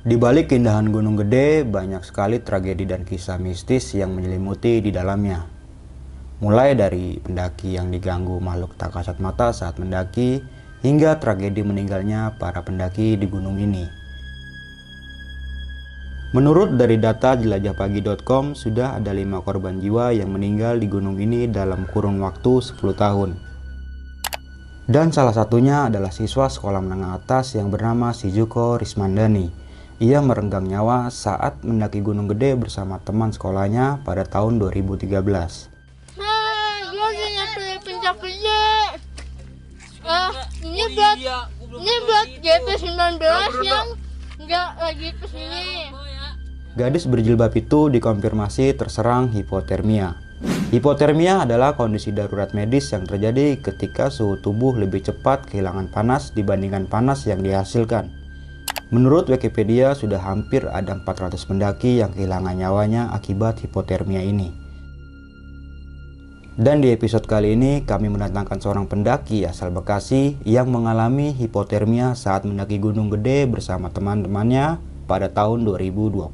Di balik keindahan Gunung Gede, banyak sekali tragedi dan kisah mistis yang menyelimuti di dalamnya. Mulai dari pendaki yang diganggu makhluk tak kasat mata saat mendaki, hingga tragedi meninggalnya para pendaki di gunung ini. Menurut dari data jelajahpagi.com, sudah ada 5 korban jiwa yang meninggal di gunung ini dalam kurun waktu 10 tahun. Dan salah satunya adalah siswa sekolah menengah atas yang bernama Shizuko Rismandani. Ia merenggang nyawa saat mendaki Gunung Gede bersama teman sekolahnya pada tahun 2013. Gue lagi nyampe pencapaian. Ini buat GP19 yang nggak lagi kesini. Gadis berjilbab itu dikonfirmasi terserang hipotermia. Hipotermia adalah kondisi darurat medis yang terjadi ketika suhu tubuh lebih cepat kehilangan panas dibandingkan panas yang dihasilkan. Menurut Wikipedia, sudah hampir ada 400 pendaki yang kehilangan nyawanya akibat hipotermia ini. Dan di episode kali ini, kami mendatangkan seorang pendaki asal Bekasi yang mengalami hipotermia saat mendaki Gunung Gede bersama teman-temannya pada tahun 2020.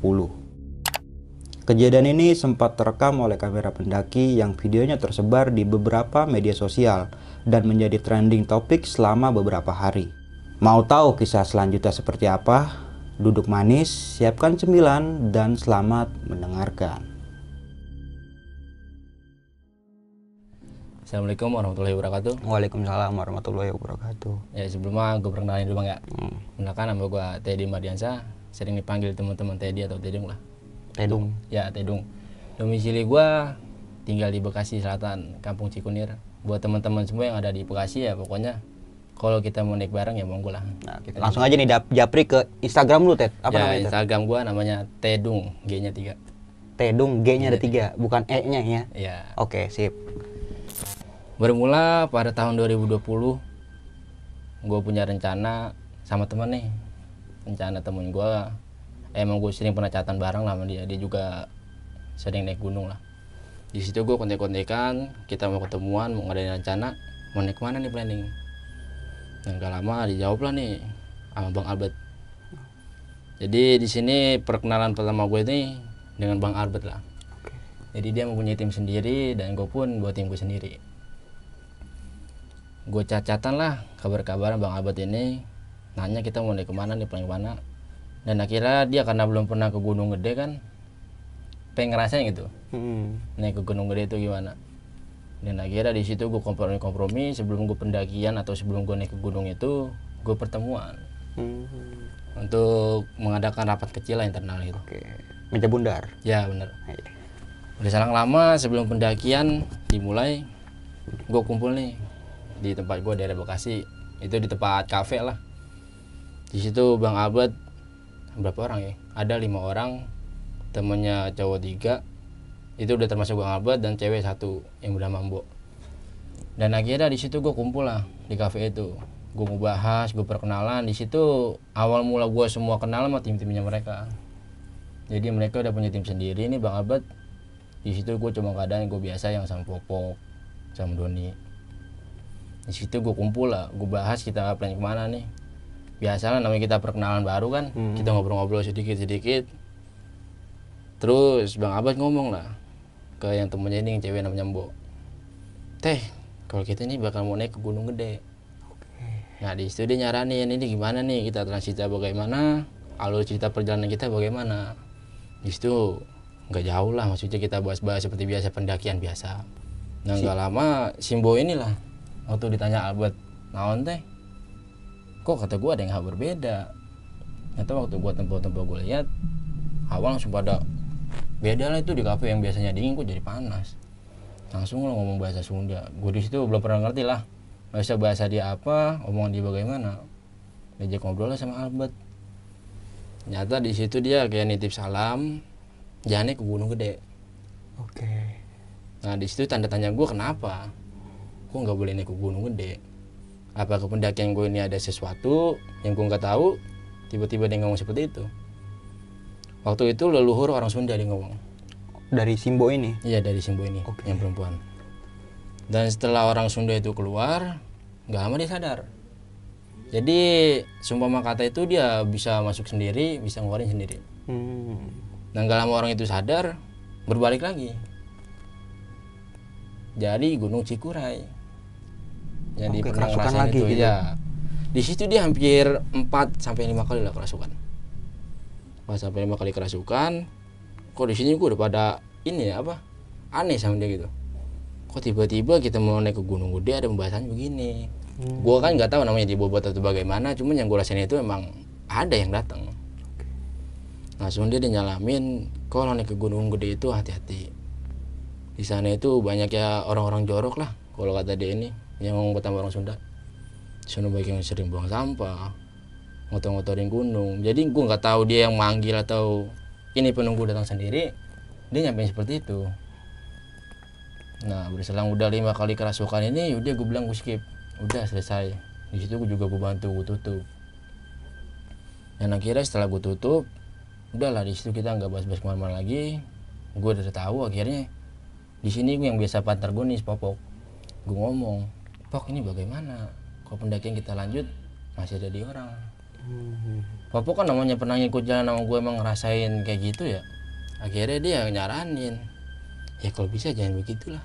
Kejadian ini sempat terekam oleh kamera pendaki yang videonya tersebar di beberapa media sosial dan menjadi trending topik selama beberapa hari. Mau tahu kisah selanjutnya seperti apa? Duduk manis, siapkan cemilan, dan selamat mendengarkan. Assalamualaikum warahmatullahi wabarakatuh. Waalaikumsalam warahmatullahi wabarakatuh. Ya sebelumnya gue perkenalin dulu bang ya. Kenalkan nama gue Teddy Mardiansa, sering dipanggil teman-teman Teddy atau Tedung lah. Tedung. Ya Tedung. Domisili gue tinggal di Bekasi Selatan, Kampung Cikunir. Buat teman-teman semua yang ada di Bekasi ya pokoknya kalau kita mau naik bareng ya monggo lah. Nah, kita langsung aja nih japri ke Instagram lu, Ted. Apa ya, namanya? Instagram gue namanya Tedung, G-nya 3. Tedung, G-nya ada 3, bukan E-nya ya. Ya. Oke, sip. Bermula pada tahun 2020 gue punya rencana sama temen nih. Rencana temen gue, emang gue sering pernah catatan bareng lah sama dia juga sering naik gunung lah. Di situ gue kontek-kontekan, kita mau ketemuan, mau ngadain rencana, mau naik mana nih planning. Dan gak lama dijawab lah nih sama Bang Albert. Jadi di sini perkenalan pertama gue ini dengan Bang Albert lah. Jadi dia mempunyai tim sendiri dan gue pun buat tim gue sendiri. Gue cacatan lah kabar-kabaran Bang Albert ini, nanya kita mau naik kemana nih, planning mana. Dan akhirnya dia karena belum pernah ke Gunung Gede kan, pengen ngerasain gitu naik ke Gunung Gede itu gimana. Dan akhirnya di situ gue kompromi sebelum gue pendakian atau sebelum gue naik ke gunung itu gue pertemuan untuk mengadakan rapat kecil lah internal itu. Oke, meja bundar. Ya bener. Udah selang lama sebelum pendakian dimulai, gue kumpul nih di tempat gue daerah Bekasi, itu di tempat kafe lah. Di situ Bang Albert berapa orang ya? Ada 5 orang, temennya cowok 3, itu udah termasuk Bang Albert dan cewek 1 yang bernama Mbok. Dan akhirnya di situ gue kumpul lah di kafe itu, gue mau bahas, gue perkenalan. Di situ awal mula gue semua kenal sama tim-timnya mereka. Jadi mereka udah punya tim sendiri nih Bang Albert. Di situ gue cuma keadaan gue biasa yang sama Popok, sama Doni. Di situ gue kumpul lah, gue bahas kita plan kemana nih. Biasalah namanya kita perkenalan baru kan, kita ngobrol-ngobrol sedikit-sedikit. Terus Bang Albert ngomong lah ke yang temennya ini, yang cewek namanya Mbok. Teh, kalau kita ini bakal mau naik ke Gunung Gede. Nah di situ dia nyaranin ini gimana nih kita transitnya bagaimana, alur cerita perjalanan kita bagaimana. Di situ nggak jauh lah, maksudnya kita bahas-bahas seperti biasa pendakian biasa. Nah nggak lama Simbo inilah waktu ditanya Albert, naon teh? Kok kata gue ada yang hal berbeda. Ternyata waktu gue tempo-tempo gue lihat, awal langsung pada beda lah itu di kafe yang biasanya dingin kok jadi panas. Langsung lo ngomong bahasa Sunda. Gue di situ belum pernah ngerti lah. Nggak bisa bahasa dia apa, omongan dia bagaimana. Diajak ngobrol lah sama Albert. Ternyata di situ dia kayak nitip salam, jangan naik ke Gunung Gede. Oke. Nah di situ tanda tanya gue kenapa? Kok nggak boleh naik ke Gunung Gede? Apa ke pendakian gue ini ada sesuatu yang gue nggak tahu? Tiba-tiba dia ngomong seperti itu. Waktu itu leluhur orang Sunda dia ngomong. Dari Simbo ini? Iya dari Simbo ini, yang perempuan. Dan setelah orang Sunda itu keluar, nggak lama dia sadar. Jadi seumpama kata itu dia bisa masuk sendiri, bisa ngeluarin sendiri. Nah nggak lama orang itu sadar, berbalik lagi. Jadi Gunung Cikuray. Jadi Oke, pernah kerasukan ngerasain lagi itu gitu. ya. Di situ dia hampir 4 sampai 5 kali lah kerasukan. 4 sampai 5 kali kerasukan. Kok di sini gue udah pada ini ya apa? Aneh sama dia gitu. Kok tiba-tiba kita mau naik ke Gunung Gede ada pembahasan begini. Gue kan nggak tahu namanya dibobot atau bagaimana, cuman yang gue rasain itu emang ada yang datang. Langsung dia nyalamin, kalau naik ke Gunung Gede itu hati-hati. Di sana itu banyak ya orang-orang jorok lah, kalau kata dia ini, yang ngomong pertama orang Sunda. Di sana banyak yang sering buang sampah, ngotor-ngotorin gunung. Jadi gue nggak tahu dia yang manggil atau ini penunggu datang sendiri. Dia nyampein seperti itu. Nah berselang udah 5 kali kerasukan ini, udah gue bilang gue skip, udah selesai. Di situ gue juga gue bantu, gue tutup. Dan akhirnya setelah gue tutup, udahlah di situ kita nggak bahas-bahas kemana-mana lagi. Gue udah tahu akhirnya di sini gue yang biasa pantar gue nih Popok. Gue ngomong, Pok ini bagaimana? Kalau pendakian kita lanjut masih ada di orang. Popok kan namanya pernah ngikut jalan sama gue, emang ngerasain kayak gitu ya. Akhirnya dia nyaranin, ya kalau bisa jangan begitulah.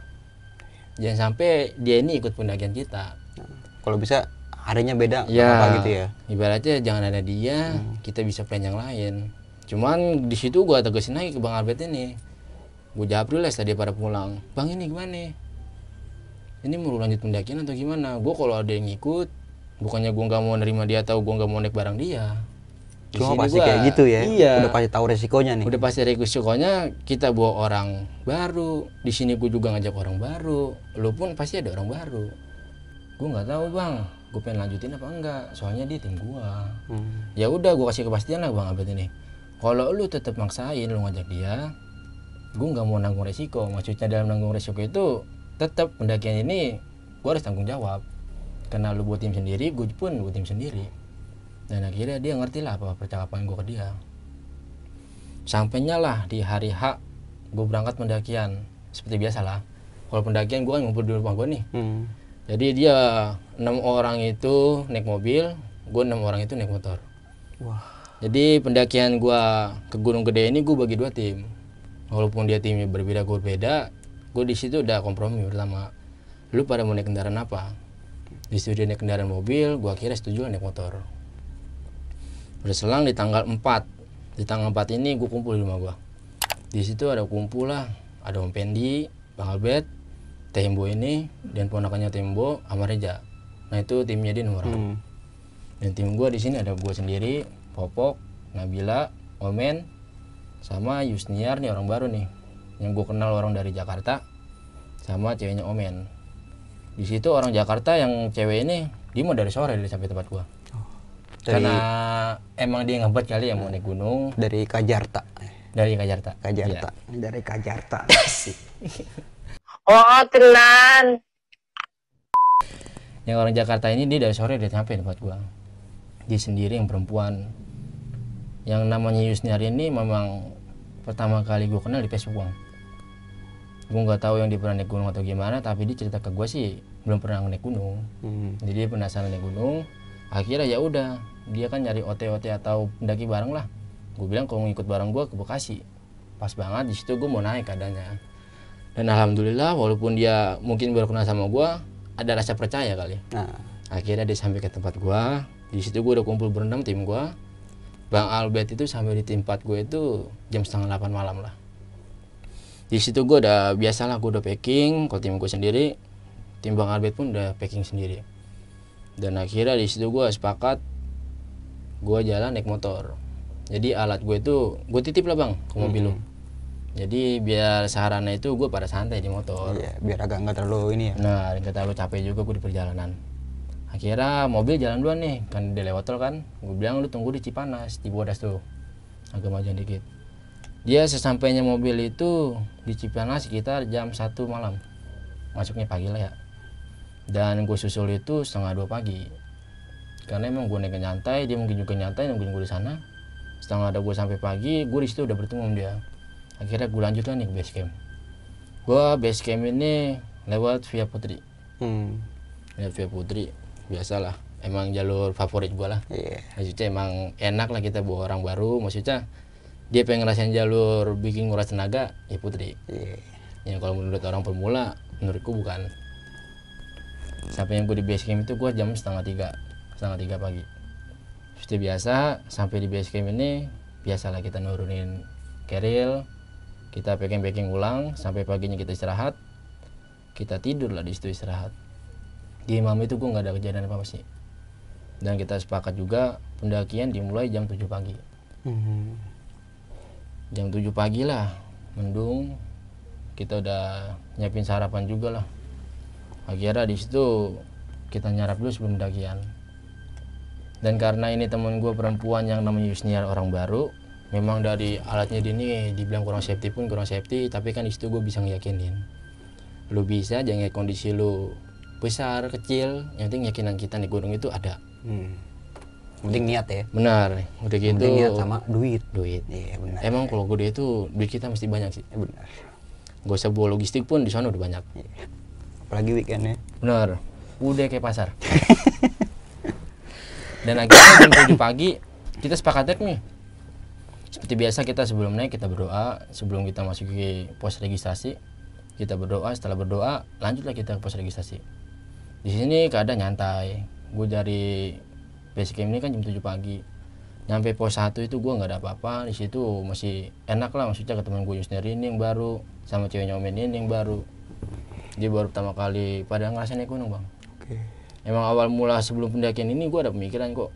Jangan sampai dia ini ikut pendakian kita. Kalau bisa harinya beda Ya, apa gitu ya. ibaratnya jangan ada dia, kita bisa plan yang lain. Cuman di situ gua tegesin lagi ke Bang Albert ini. Gue japri lah tadi pada pulang. Bang ini gimana? Ini mau lanjut pendakian atau gimana? Gue kalau ada yang ngikut, bukannya gue nggak mau nerima dia atau gue nggak mau naik bareng dia. Di Cuma sini pasti gua- kayak gitu ya. Iya. Udah pasti tahu resikonya nih. Udah pasti resikonya kita bawa orang baru. Di sini gue juga ngajak orang baru. Lu pun pasti ada orang baru. Gue nggak tahu bang, gue pengen lanjutin apa enggak. Soalnya dia tim gue. Ya udah gue kasih kepastian lah Bang Albert ini. Kalau lu tetap maksain lu ngajak dia, gue nggak mau nanggung resiko. Maksudnya dalam nanggung resiko itu tetap pendakian ini gue harus tanggung jawab. Karena lu buat tim sendiri, gue pun buat tim sendiri. Dan akhirnya dia ngerti lah apa percakapan gue ke dia. Sampainya lah di hari H gue berangkat pendakian seperti biasa lah. Kalau pendakian gue kan ngumpul di rumah gue nih. Jadi dia 6 orang itu naik mobil, gue 6 orang itu naik motor. Wah. Jadi pendakian gue ke Gunung Gede ini gue bagi 2 tim. Walaupun dia timnya berbeda, gue berbeda, gue di situ udah kompromi pertama. Lu pada mau naik kendaraan apa? Di situ dia naik kendaraan mobil, gue akhirnya setuju naik motor. Berselang di tanggal 4. Di tanggal 4 ini gue kumpul di rumah gue. Di situ ada kumpul lah, ada Om Pendi, Bang Albert, Tembo ini, dan ponakannya Tembo sama Reja. Nah itu timnya dia nomor 1. Dan tim gue di sini ada gue sendiri, Popok, Nabila, Omen, sama Yusniar nih orang baru nih, yang gue kenal orang dari Jakarta, sama ceweknya Omen. Di situ orang Jakarta yang cewek ini, dia mau dari sore dari sampai tempat gue. Karena emang dia ngebet kali ya mau naik gunung Dari Kajarta. dari Jakarta. Kajarta. Dari Kajarta. Oh, tenan. Yang orang Jakarta ini dia dari sore udah sampai tempat gua. Dia sendiri yang perempuan. Yang namanya Yusniar ini memang pertama kali gua kenal di Facebook bang. Gua nggak tahu yang dia pernah naik gunung atau gimana, tapi dia cerita ke gua sih belum pernah naik gunung. Jadi dia penasaran naik gunung. Akhirnya ya udah, dia kan nyari OT-OT atau pendaki bareng lah. Gue bilang kalau ngikut bareng gua ke Bekasi. Pas banget di situ gua mau naik keadaannya. Dan alhamdulillah walaupun dia mungkin baru kenal sama gua, ada rasa percaya kali. Nah, Akhirnya dia sampai ke tempat gua. Di situ gua udah kumpul berendam tim gua. Bang Albert itu sampai di tempat gue itu jam 7:30 malam lah. Di situ gua udah biasalah, gua udah packing. Kalau tim gua sendiri, tim Bang Albert pun udah packing sendiri. Dan akhirnya di situ gua sepakat gua jalan naik motor. Jadi alat gue itu gue titip lah bang ke mobil lu. Jadi biar sarannya itu gue pada santai di motor. iya, biar agak nggak terlalu ini ya. Nah, nggak terlalu capek juga gue di perjalanan. Akhirnya mobil jalan duluan nih, kan dia lewat tol kan. Gue bilang lu tunggu di Cipanas, di Bodas tuh. Agak majuan dikit. Dia sesampainya mobil itu di Cipanas sekitar jam 1 malam. Masuknya pagi lah ya. Dan gue susul itu 1:30 pagi. Karena emang gue naik nyantai, dia mungkin juga nyantai nungguin gue di sana. 1:30 gue sampai pagi, gue di situ udah bertemu sama dia. Akhirnya gue lanjut nih ke base camp. Gue base camp ini lewat Via Putri. Lewat Via Putri, biasalah. emang jalur favorit gue lah. Maksudnya emang enak lah kita bawa orang baru, maksudnya dia pengen ngerasain jalur bikin nguras tenaga, ya Putri. Ya kalau menurut orang pemula, menurutku bukan. Sampai yang gue di base camp itu gue jam setengah tiga pagi. Seperti biasa, sampai di base camp ini biasalah kita nurunin keril, kita packing ulang, sampai paginya kita istirahat, kita tidur lah di situ istirahat. Di Imam itu gue nggak ada kejadian apa-apa sih. Dan kita sepakat juga pendakian dimulai jam 7 pagi. Jam 7 pagi lah, mendung, kita udah nyiapin sarapan juga lah. Akhirnya di situ kita nyarap dulu sebelum pendakian. Dan karena ini temen gue perempuan yang namanya Yusniar, orang baru, memang dari alatnya dia ini dibilang kurang safety pun kurang safety, tapi kan di situ gue bisa ngeyakinin, lu bisa, jangan lihat kondisi lu besar kecil, yang penting yakinan kita di gunung itu ada. Penting niat ya. Benar, udah gitu. Penting niat sama duit. Iya benar. Emang kalau gue itu duit kita mesti banyak sih. Benar. Gak usah bawa logistik pun di sana udah banyak. Apalagi weekend ya. Benar, udah kayak pasar. Dan akhirnya jam 7 pagi kita sepakat nih. Seperti biasa kita sebelum naik kita berdoa, sebelum kita masuk ke pos registrasi kita berdoa, setelah berdoa lanjutlah kita ke pos registrasi. Di sini keadaan nyantai. Gue dari base camp ini kan jam 7 pagi. Nyampe pos 1 itu gue nggak ada apa-apa. Di situ masih enak lah, maksudnya ke teman gue sendiri ini yang baru, sama ceweknya Omen ini yang baru. Dia baru pertama kali pada ngerasain naik gunung, Bang. Emang awal mula sebelum pendakian ini gue ada pemikiran kok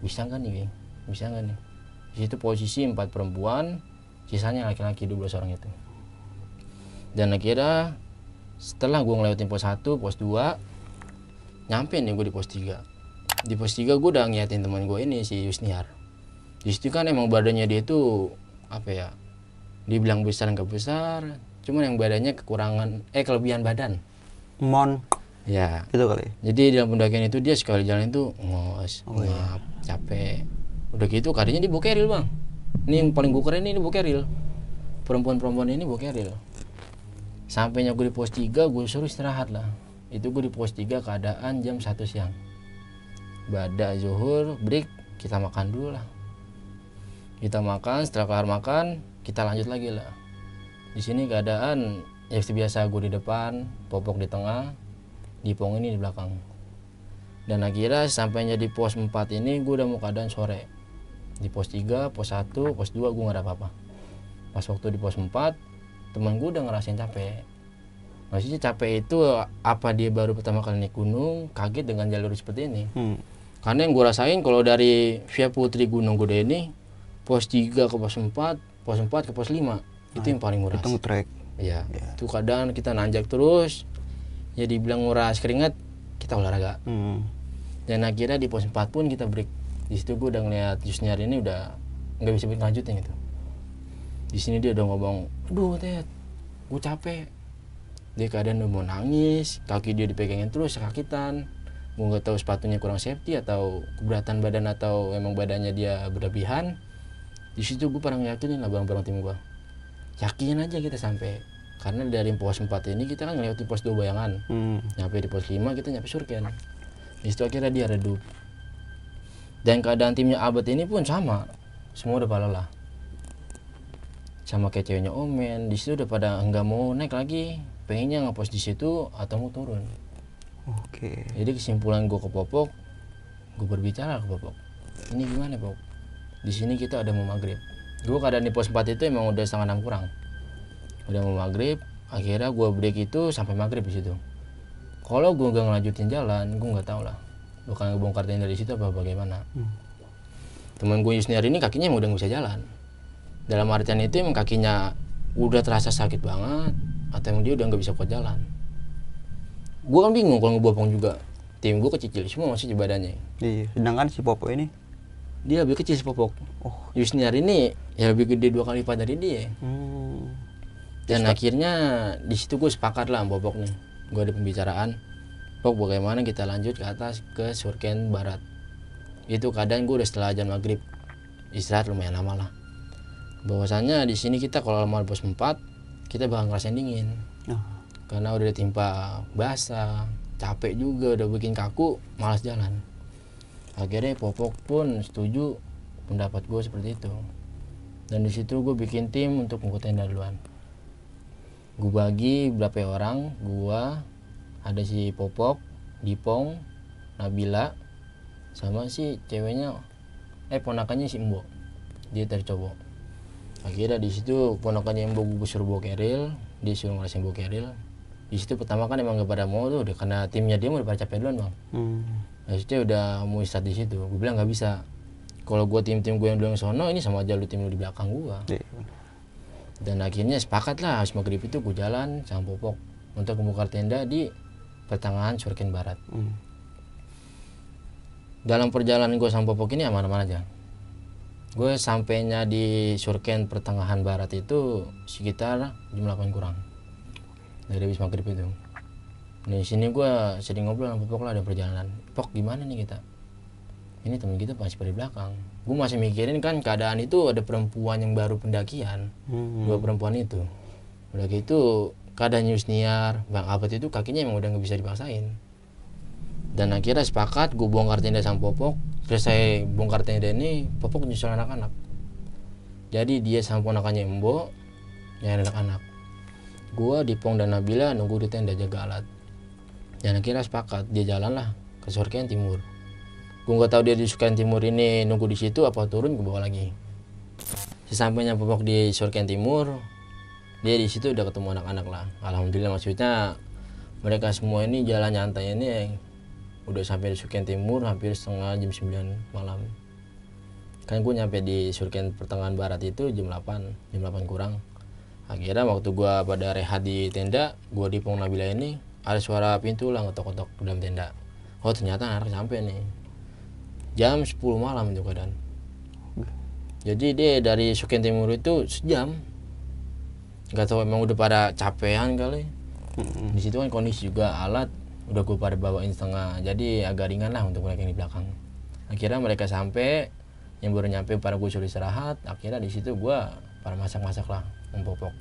bisa nggak nih, bisa nggak nih. Di situ posisi 4 perempuan, sisanya laki-laki 12 orang itu. Dan akhirnya setelah gue ngelewatin pos 1, pos 2, nyampe nih gue di pos 3. Di pos 3 gue udah ngeliatin teman gue ini si Yusniar. Di situ kan emang badannya dia itu apa ya? Dibilang besar nggak besar, cuman yang badannya kelebihan badan. Mon. Ya. Gitu kali. Jadi dalam pendakian itu dia sekali jalan itu ngos, ngap, capek. Udah gitu kadangnya dia bawa keril, Bang. Ini yang paling gue keren ini bawa keril. Perempuan-perempuan ini bawa keril. Sampainya gue di pos 3 gue suruh istirahat lah. Itu gue di pos 3 keadaan jam 1 siang. Badak zuhur, break, kita makan dulu lah. Kita makan, setelah kelar makan, kita lanjut lagi lah. Di sini keadaan ya seperti biasa, gue di depan, Popok di tengah, Dipong ini di belakang. Dan akhirnya sampainya di pos 4 ini gue udah mau keadaan sore. Di pos 3, pos 1, pos 2 gue gak ada apa-apa. Pas waktu di pos 4, teman gue udah ngerasain capek. Maksudnya capek itu apa dia baru pertama kali naik gunung, kaget dengan jalur seperti ini. Karena yang gue rasain kalau dari via Putri Gunung Gede ini, pos 3 ke pos 4, pos 4 ke pos 5, itu yang paling nguras. Itu trek. Iya, itu kadang kita nanjak terus, ya dibilang nguras keringat, kita olahraga. Dan akhirnya di pos 4 pun kita break. Di situ gue udah ngeliat Yusniar ini udah nggak bisa lanjutin gitu. Di sini dia udah ngomong, aduh Ted, gue capek. Dia keadaan udah mau nangis, kaki dia dipegangin terus, sakitan. Gue nggak tahu sepatunya kurang safety atau keberatan badan atau emang badannya dia berlebihan. Di situ gue pernah yakinin lah bareng-bareng tim gue. Yakin aja kita sampai. Karena dari pos 4 ini kita kan ngelewatin pos 2 bayangan. Nyampe di pos 5 kita nyampe Surken. Di situ akhirnya dia redup. Dan keadaan timnya Abad ini pun sama. Semua udah pada lelah. Sama kayak ceweknya Omen, di situ udah pada nggak mau naik lagi. Pengennya ngepost di situ atau mau turun. Jadi kesimpulan gue ke Popok, gue berbicara ke Popok. Ini gimana, Pop? Di sini kita ada mau maghrib. Gue keadaan di pos 4 itu emang udah setengah 6 kurang. Udah mau maghrib, akhirnya gue break itu sampai maghrib di situ. Kalau gue nggak ngelanjutin jalan, gue nggak tahu lah bakal ngebongkar tenda dari situ apa bagaimana. Temen gue Yusniar ini kakinya emang udah nggak bisa jalan. Dalam artian itu emang kakinya udah terasa sakit banget, atau emang dia udah nggak bisa kuat jalan. Gue kan bingung kalau ngebopong juga. Tim gue kecil semua masih di badannya. Iya, sedangkan si Popo ini dia lebih kecil si Popok. Yusniar ini ya lebih gede 2 kali lipat dari dia. Dan akhirnya di situ gue sepakat lah sama Popok nih. Gue ada pembicaraan, Pok bagaimana kita lanjut ke atas ke Surken Barat. Itu keadaan gue udah setelah azan maghrib, istirahat lumayan lama lah. Bahwasannya di sini kita kalau lama di pos 4 kita bakal ngerasain dingin. Karena udah ditimpa basah, capek juga, udah bikin kaku, malas jalan. Akhirnya Popok pun setuju pendapat gue seperti itu. Dan di situ gue bikin tim untuk ngukut tenda duluan. Gue bagi berapa orang, gue ada si Popok, Dipong, Nabila, sama si ceweknya, ponakannya si Embo, dia dari cowok. Akhirnya di situ ponakannya Embo gue suruh bawa keril, dia suruh ngerasain bawa keril. Di situ pertama kan emang gak pada mau tuh, karena timnya dia mau udah pada capek duluan bang. Nah situ udah mau istirahat di situ, gue bilang nggak bisa. Kalau gue tim-tim gue yang dulu yang sono, ini sama aja lu tim lu di belakang gue. Dan akhirnya sepakat lah, habis maghrib itu gue jalan sama Popok untuk membuka tenda di pertengahan Surken Barat. Dalam perjalanan gue sama Popok ini aman-aman aja. Gue sampainya di Surken pertengahan Barat itu sekitar jam 8 kurang dari habis maghrib itu. Di sini gue sering ngobrol sama Popok lah, ada perjalanan. Pok, gimana nih kita? Ini teman kita masih pada belakang. Gue masih mikirin kan keadaan itu ada perempuan yang baru pendakian. Dua perempuan itu. Udah gitu keadaan Yusniar, Bang Abad itu kakinya emang udah nggak bisa dipaksain. Dan akhirnya sepakat gue bongkar tenda sama Popok. Selesai bongkar tenda ini, Popok nyusul anak-anak. Jadi dia sama ponakannya Embo, yang anak-anak. Gue, Dipong dan Nabila nunggu di tenda jaga alat. Dan akhirnya sepakat dia jalan lah ke Surken Timur. Gue nggak tahu dia di Surken Timur ini nunggu di situ apa turun ke bawah lagi. Sesampainya Popok di Surken Timur, dia di situ udah ketemu anak-anak lah. Alhamdulillah, maksudnya mereka semua ini jalan nyantai ini udah sampai di Surken Timur hampir setengah jam 9 malam. Kan gue nyampe di Surken pertengahan Barat itu jam 8 kurang. Akhirnya waktu gue pada rehat di tenda, gue di Dipong Nabila ini ada suara pintu lah ngetok-ngetok ke dalam tenda. Oh ternyata anak sampai nih jam 10 malam itu keadaan. Jadi dia dari Surken Timur itu sejam. Gak tahu emang udah pada capean kali. Di situ kan kondisi juga alat udah gue pada bawain setengah, jadi agak ringan lah untuk mereka yang di belakang. Akhirnya mereka sampai, yang baru nyampe pada gue suruh istirahat. Akhirnya di situ gue pada masak-masak lah Popok.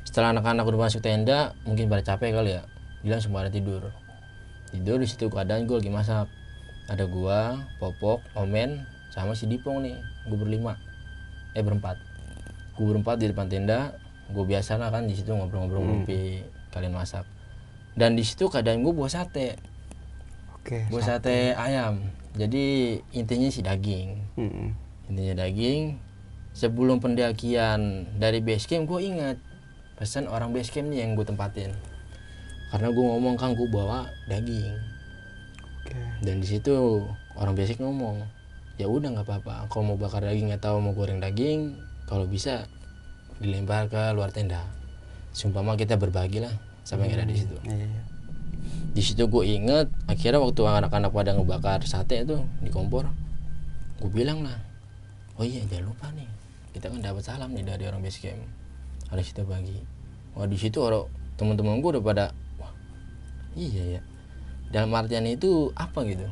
Setelah anak-anak udah masuk tenda, mungkin pada capek kali ya, bilang semua ada tidur di situ. Keadaan gue lagi masak, ada gua, Popok, Omen, sama si Dipong nih. Gue berempat. Gue berempat di depan tenda. Gue biasa lah kan di situ ngobrol-ngobrol ngopi, kalian masak. Dan di situ keadaan gue bawa sate. Bawa sate ayam. Jadi intinya si daging. Intinya daging. Sebelum pendakian dari base camp, gue ingat pesan orang base camp nih yang gue tempatin. Karena gue ngomong kan gue bawa daging. Dan di situ orang basic ngomong, ya udah nggak apa-apa, kalau mau bakar daging atau mau goreng daging, kalau bisa dilempar ke luar tenda. Sumpama kita berbagi lah sama yang ada di situ. Di situ gue inget, akhirnya waktu anak-anak pada ngebakar sate itu di kompor, gue bilang lah, oh iya jangan lupa nih, kita kan dapat salam nih dari orang base camp, harus kita bagi. Wah di situ orang teman-teman gue udah pada, wah iya ya. Dalam artian itu apa gitu.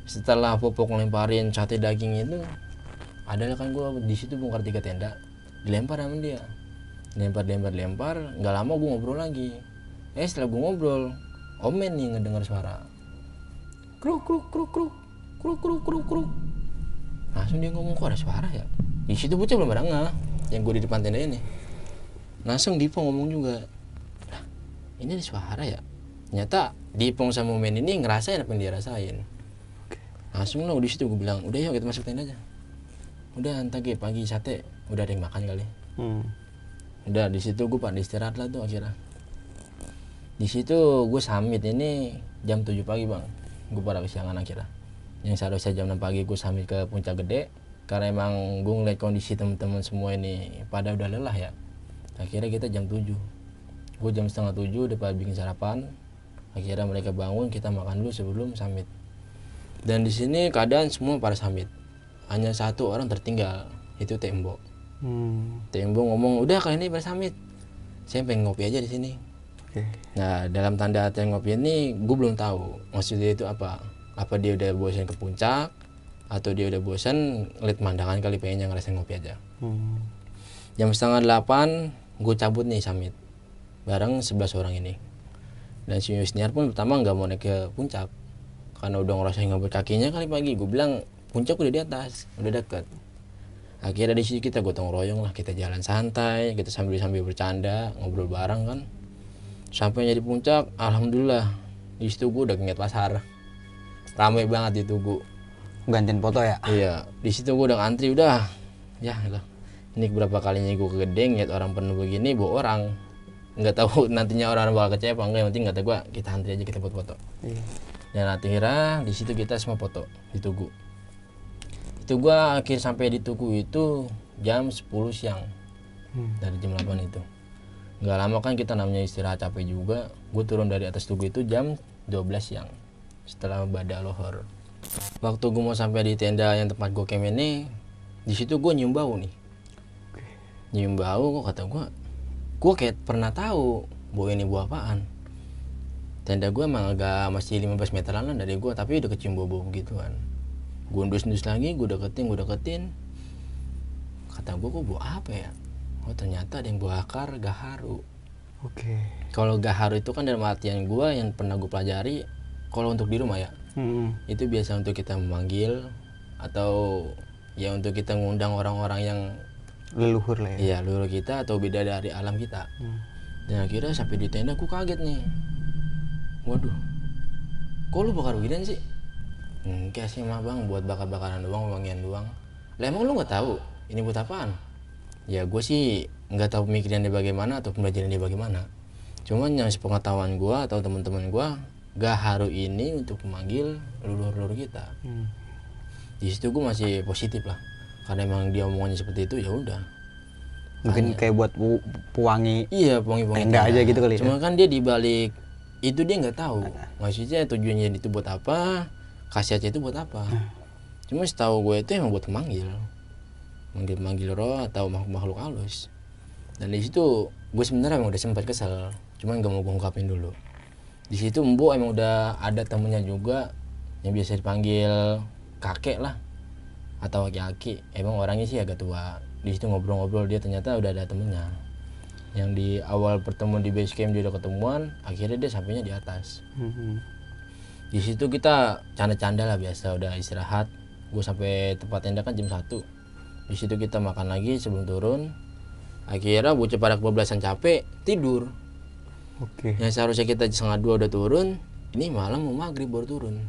Setelah Popok ngelemparin sate daging itu, adalah kan gue di situ bongkar 3 tenda, dilempar sama dia. Lempar, nggak lama gue ngobrol lagi. Setelah gue ngobrol, Omen nih ngedengar suara. Kruk kruk kruk kruk. Kruk kruk kruk kruk. Langsung dia ngomong, kok ada suara ya? Di situ bocah belum ada nggak yang gue di depan tenda ini. Langsung Dipong ngomong juga, lah ini ada suara ya? Ternyata Dipong sama Omen ini ngerasain apa yang dia rasain. Langsung lah di situ gue bilang, udah yuk kita masuk tenda aja. Udah entar pagi sate udah ada yang makan kali. Udah di situ gue pada istirahat lah tuh akhirnya. Di situ gue summit ini jam 7 pagi bang. Gue pada kesiangan akhirnya. Yang seharusnya jam 6 pagi gue summit ke Puncak Gede, karena emang gue ngeliat kondisi teman-teman semua ini pada udah lelah ya. Akhirnya kita jam 7. Gue jam setengah 7 udah pada bikin sarapan. Akhirnya mereka bangun, kita makan dulu sebelum summit. Dan di sini keadaan semua pada summit. Hanya satu orang tertinggal, itu Tembo. Tembo ngomong, udah kali ini pada summit, saya pengen ngopi aja di sini. Nah dalam tanda pengen ngopi ini gue belum tahu maksudnya itu apa dia udah bosan ke puncak atau dia udah bosan lihat pemandangan kali, pengennya ngerasain ngopi aja. Jam setengah 8 gue cabut nih summit bareng 11 orang ini. Dan si Yusniar pun pertama nggak mau naik ke puncak karena udah ngerasain ngebut kakinya kali pagi. Gue bilang puncak udah di atas, udah deket. Akhirnya di situ kita gotong royong lah, kita jalan santai, kita sambil bercanda, ngobrol bareng kan. Sampai di puncak, alhamdulillah di situ gue udah inget pasar, ramai banget di Tugu. Gantian foto ya? Iya, di situ gue udah ngantri udah, ya gitu. Ini berapa kalinya gue ke Gedeng lihat orang penuh begini, bawa orang, nggak tahu nantinya orang bakal kecewa apa enggak. Yang penting kata gue kita antri aja, kita foto-foto. Iya. Dan akhirnya di situ kita semua foto di Tugu. Itu gua akhir sampai di Tugu itu jam 10 siang. Dari jam 8 itu. Nggak lama kan kita namanya istirahat capek juga. Gue turun dari atas Tugu itu jam 12 siang. Setelah Bada Lohor. Waktu gue mau sampai di tenda yang tempat gue camp ini, di situ gue nyium bau nih. Nyium bau, kok kata gue kayak pernah tahu bau ini bau apaan. Tenda gue emang agak masih 15 meteran lah dari gue, tapi udah kecium bau-bau begituan. Gue ndus lagi, gue deketin. Kata gue, kok bau apa ya? Oh ternyata ada yang bau akar gaharu. Oke. Kalau gaharu itu kan dalam artian gue yang pernah gue pelajari, kalau untuk di rumah ya, itu biasa untuk kita memanggil atau ya untuk kita ngundang orang-orang yang Leluhur lah ya. Iya, leluhur kita atau beda dari alam kita. Dan akhirnya sampai di tenda gue kaget nih. Waduh, kok lu bakar beginian sih? Enggak sih mah bang, buat bakar-bakaran doang, wangian doang. Lah emang lu nggak tahu ini buat apaan? Ya gue sih nggak tahu pemikirannya bagaimana atau pembelajarannya bagaimana. Cuman yang sepengetahuan gue atau teman-teman gue, gaharu ini untuk memanggil leluhur-leluhur kita. Di situ gue masih positif lah, karena emang dia omongannya seperti itu ya udah. Mungkin kayak buat pewangi. Iya, pewangi-pewangi tenda aja gitu kali. Cuma kan dia dibalik itu dia nggak tahu. Maksudnya tujuannya itu buat apa? Khasiatnya itu buat apa? Cuma setahu gue itu emang buat manggil roh atau makhluk halus. Dan di situ gue sebenarnya emang udah sempat kesel, cuman nggak mau gue ungkapin dulu. Di situ Embo emang udah ada temennya juga yang biasa dipanggil kakek lah atau aki-aki. Emang orangnya sih agak tua. Di situ ngobrol-ngobrol dia ternyata udah ada temennya. Yang di awal pertemuan di base camp dia udah ketemuan, akhirnya dia sampainya di atas. Di situ kita canda-canda lah biasa, udah istirahat. Gue sampai tempat tenda kan jam 1. Di situ kita makan lagi sebelum turun. Akhirnya bocah pada kebablasan capek, tidur. Oke. Yang seharusnya kita 1:30 udah turun, ini malam mau maghrib baru turun.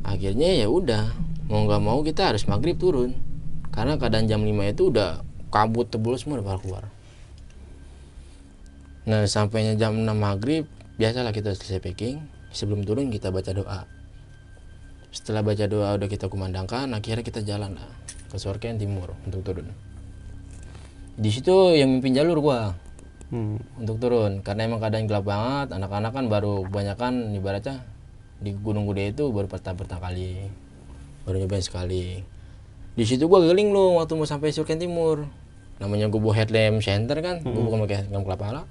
Akhirnya ya udah, mau nggak mau kita harus maghrib turun. Karena keadaan jam 5 itu udah kabut tebal semua udah pada keluar. Nah sampainya jam 6 maghrib, biasalah kita selesai packing. Sebelum turun kita baca doa. Setelah baca doa udah kita kumandangkan, akhirnya kita jalan lah ke Sorken Timur untuk turun. Di situ yang mimpin jalur gua untuk turun, karena emang keadaan gelap banget. Anak-anak kan baru kebanyakan ibaratnya di Gunung Gede itu baru pertama kali, baru nyobain sekali. Di situ gua geling loh waktu mau sampai Sorken Timur. Namanya gua bawa headlamp center kan, gua bukan pakai headlamp kelapa.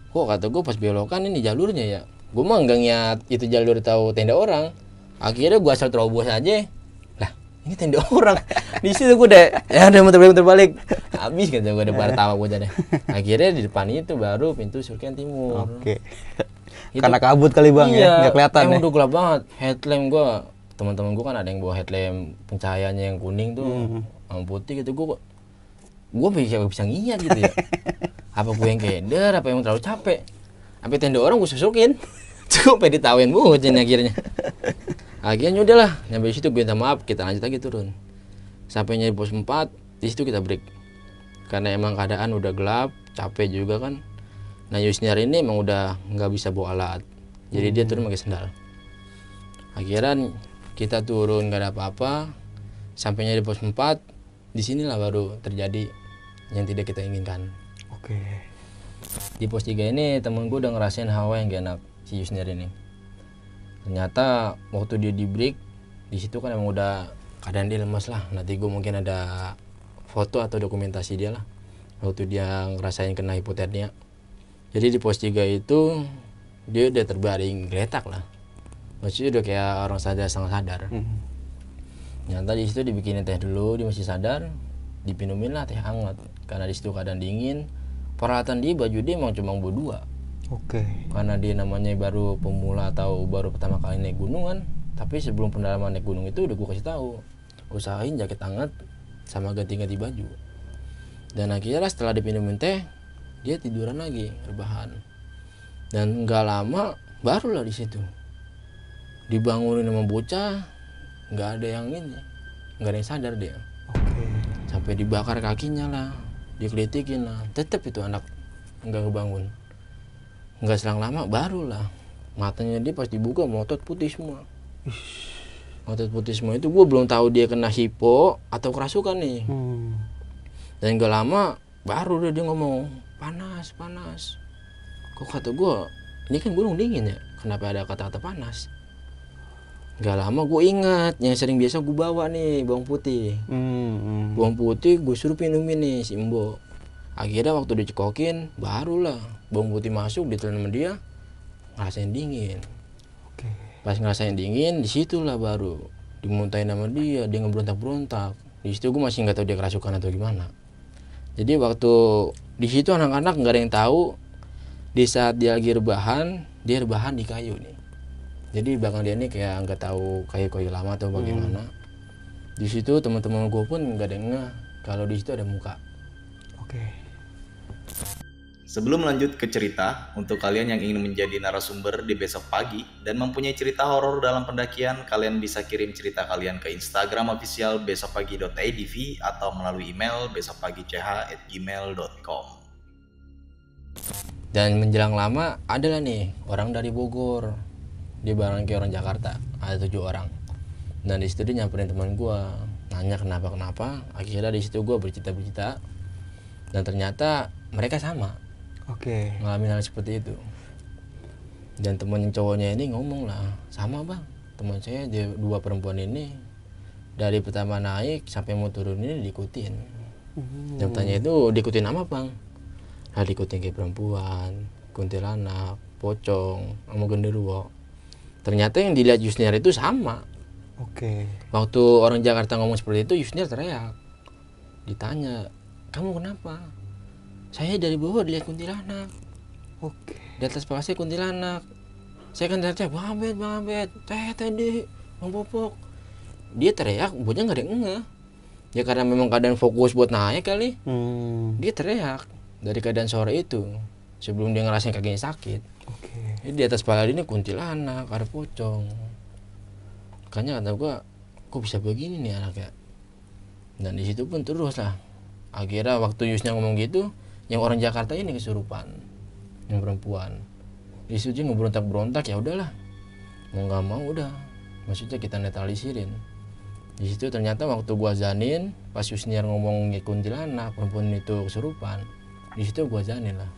Kok kata gua pas belokan ini jalurnya ya. Gue mah nggak niat itu jalur tahu tenda orang. Akhirnya gue asal terobos aja. Lah ini tenda orang. Di situ gue udah ya udah muter balik. Habis kan gue udah pada tawa gue jadi. Akhirnya di depan itu baru pintu Sorken Timur. Oke. Karena kabut kali bang ya, nggak kelihatan. Emang udah gelap banget. Headlamp gue, teman-teman gue kan ada yang bawa headlamp pencahayaannya yang kuning tuh, sama putih gitu. Gue bisa ngiat gitu ya. Apa gue yang keder, apa yang terlalu capek? Sampai tenda orang gue susukin. Cukup pengen ditawain bucin akhirnya. Akhirnya udahlah, nyampe situ gue minta maaf, kita lanjut lagi turun. Sampainya di pos 4, di situ kita break. Karena emang keadaan udah gelap, capek juga kan. Nah Yusniar ini emang udah nggak bisa bawa alat. Jadi dia turun pakai sendal. Akhirnya kita turun nggak ada apa-apa. Sampainya di pos 4, disinilah baru terjadi yang tidak kita inginkan. Oke. Di pos 3 ini temen gue udah ngerasain hawa yang gak enak si Yusniar ini. Ternyata waktu dia di break, di situ kan emang udah keadaan dia lemas lah. Nanti gue mungkin ada foto atau dokumentasi dia lah waktu dia ngerasain kena hipotermia. Jadi di pos 3 itu dia udah terbaring geletak lah. Maksudnya udah kayak orang sadar setengah sadar. Ternyata di situ dibikinin teh dulu, dia masih sadar, dipminumin lah teh hangat. Karena di situ keadaan dingin. Peralatan dia, baju dia emang cuma bawa 2. Oke. Karena dia namanya baru pemula atau baru pertama kali naik gunung kan. Tapi sebelum pendalaman naik gunung itu udah gue kasih tahu, usahain jaket hangat sama ganti-ganti baju. Dan akhirnya setelah dipinjemin teh, dia tiduran lagi, rebahan. Dan nggak lama barulah di situ dibangunin sama bocah, nggak ada yang ini, nggak ada yang sadar dia. Oke. Sampai dibakar kakinya lah, dikelitikin lah, tetap itu anak nggak kebangun. Nggak selang lama barulah matanya dia pas dibuka motot putih semua. Motot putih semua itu gue belum tahu dia kena hipo atau kerasukan nih. Dan gak lama baru dia ngomong panas panas. Kok kata gue ini kan gunung dingin ya, kenapa ada kata-kata panas? Gak lama gue ingat yang sering biasa gue bawa nih bawang putih. Bawang putih gue suruh minumin nih si Embo. Akhirnya waktu dicekokin barulah bawang putih masuk ditelan sama dia, ngerasain dingin. Oke. Pas ngerasain dingin disitulah baru dimuntahin sama dia ngeberontak-berontak. Di situ gue masih nggak tahu dia kerasukan atau gimana. Jadi waktu di situ anak-anak nggak ada yang tahu di saat dia lagi rebahan, dia rebahan di kayu nih. Jadi belakang dia nih kayak nggak tahu kayu-kayu lama atau bagaimana. Di situ teman-teman gue pun nggak ada yang ngeh kalau di situ ada muka. Oke. Sebelum lanjut ke cerita, untuk kalian yang ingin menjadi narasumber di besok pagi dan mempunyai cerita horor dalam pendakian, kalian bisa kirim cerita kalian ke Instagram official besokpagi.idv atau melalui email besokpagi.ch@gmail.com. Dan menjelang lama adalah nih orang dari Bogor, dia bareng kayak orang Jakarta, ada 7 orang. Dan di situ dia nyamperin teman gue, nanya kenapa. Akhirnya di situ gue bercerita, dan ternyata mereka sama. Oke. Ngalamin hal seperti itu. Dan temen cowoknya ini ngomong lah, sama bang, teman saya dia 2 perempuan ini dari pertama naik sampai mau turun ini diikutin. Dan tanya itu diikutin apa bang? Nah diikutin kayak perempuan, kuntilanak, pocong, sama genderuwo. Ternyata yang dilihat Yusniar itu sama. Oke. Waktu orang Jakarta ngomong seperti itu, Yusniar teriak. Ditanya, kamu kenapa? Saya dari bawah dilihat kuntilanak. Oke. Di atas pasir kuntilanak. Saya kan teriak, Bang Abed, tadi, Bang Popok. Dia teriak, bocah nggak ada yang ngeh. Ya karena memang keadaan fokus buat naik kali. Dia teriak dari keadaan sore itu sebelum dia ngerasain kakinya sakit. Oke. Jadi di atas kepala dia ini kuntilanak, ada pocong. Makanya kata gua, kok bisa begini nih anaknya. Dan di situ pun terus lah. Akhirnya waktu Yusnya ngomong gitu, yang orang Jakarta ini kesurupan, yang perempuan. Di situ dia ngeberontak-berontak, ya udahlah, mau nggak mau udah, maksudnya kita netralisirin. Di situ ternyata waktu gua azanin, pas Yusniar ngomong kuntilanak, perempuan itu kesurupan, di situ gua azanin lah.